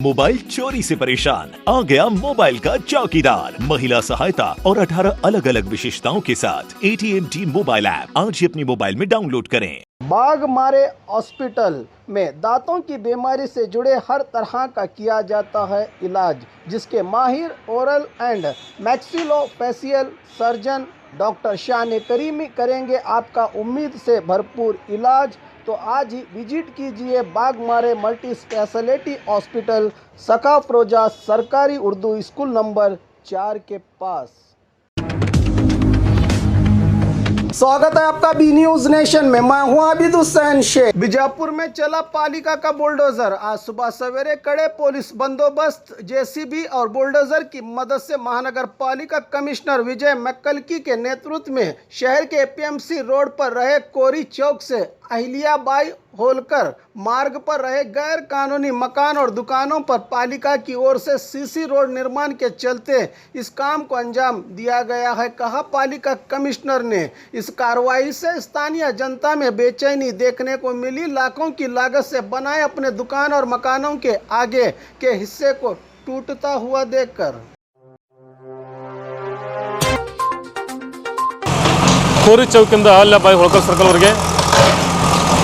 Mobile चोरी से परेशान? आ गया मोबाइल का चौकीदार, महिला सहायता और 18 अलग अलग विशेषताओं के साथ AT&T मोबाइल ऐप आज ही अपने मोबाइल में डाउनलोड करें। बाघमारे हॉस्पिटल में दांतों की बीमारी से जुड़े हर तरह का किया जाता है इलाज, जिसके माहिर oral and maxillofacial surgeon doctor शान करीमी करेंगे आपका उम्मीद से भरपूर इलाज। तो आज ही विजिट कीजिए बाघमारे मल्टी स्पेशलिटी हॉस्पिटल, सकाफरोजा सरकारी उर्दू स्कूल नंबर 4 के पास। स्वागत है आपका बी न्यूज नेशन में। मैं हूं आबिद हुसैन शेख। बीजापुर में चला पालिका का बुलडोजर। आज सुबह सवेरे कड़े पुलिस बंदोबस्त, जेसीबी और बुलडोजर की मदद से महानगर पालिका कमिश्नर विजय मैक्कलकी के नेतृत्व में शहर के APMC रोड पर रहे कोरी चौक से अहिल्याबाई होलकर मार्ग पर रहे गैर कानूनी मकान और दुकानों पर पालिका की ओर से CC रोड निर्माण के चलते इस काम को अंजाम दिया गया है, कहा पालिका कमिश्नर ने। इस कार्रवाई से स्थानीय जनता में बेचैनी देखने को मिली। लाखों की लागत से बनाए अपने दुकान और मकानों के आगे के हिस्से को टूटता हुआ देखकर ಕೋರಿ ಚೌಕಿಂದ ಅಹಲ್ಯಾಬಾಯಿ ಹೋಳ್ಕರ್ ಸರ್ಕಲ್ವರೆಗೆ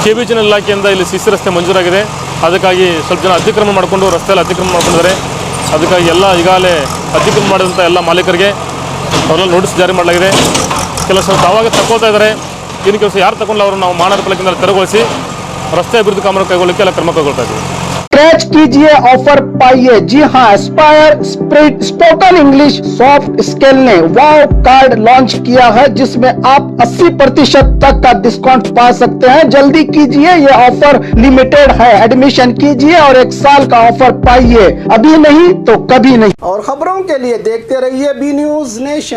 KBJN ಇಲಾಖೆಯಿಂದ ಇಲ್ಲಿ CC ರಸ್ತೆ ಮಂಜೂರಾಗಿದೆ. ಅದಕ್ಕಾಗಿ ಸ್ವಲ್ಪ ಜನ ಅತಿಕ್ರಮಣ ಮಾಡಿಕೊಂಡು ರಸ್ತೆಯಲ್ಲಿ ಅತಿಕ್ರಮಣ ಮಾಡ್ಕೊಂಡಿದ್ದಾರೆ. ಅದಕ್ಕಾಗಿ ಎಲ್ಲ ಈಗಾಗಲೇ ಅತಿಕ್ರಮಣ ಮಾಡಿದಂಥ ಎಲ್ಲ ಮಾಲೀಕರಿಗೆ ಅವರೆಲ್ಲ ನೋಟಿಸ್ ಜಾರಿ ಮಾಡಲಾಗಿದೆ. ಕೆಲವು ಸ್ವಲ್ಪ ತಾವಾಗ ತಗೊಳ್ತಾ ಇದ್ದಾರೆ. ಇನ್ನು ಕೆಲಸ ಯಾರು ತಗೊಂಡು ಅವರು ನಾವು ಮಹಾನಗರ ಪಾಲಿಕೆಯಿಂದ ತೆರವುಗೊಳಿಸಿ ರಸ್ತೆ ಅಭಿವೃದ್ಧಿ ಕಾಮಗಾರಿ ಕೈಗೊಳ್ಳಲಿಕ್ಕೆ ಎಲ್ಲ ಕ್ರಮ ಕೈಗೊಳ್ತಾ ಇದ್ದೀವಿ. स्क्रैच कीजिए, ऑफर पाइए। जी हाँ, Aspire spoken English soft skill ने वाव कार्ड लॉन्च किया है, जिसमें आप 80% तक का डिस्काउंट पा सकते हैं। जल्दी कीजिए, ये ऑफर लिमिटेड है। एडमिशन कीजिए और 1 साल का ऑफर पाइए। अभी नहीं तो कभी नहीं। और खबरों के लिए देखते रहिए बी न्यूज नेशन।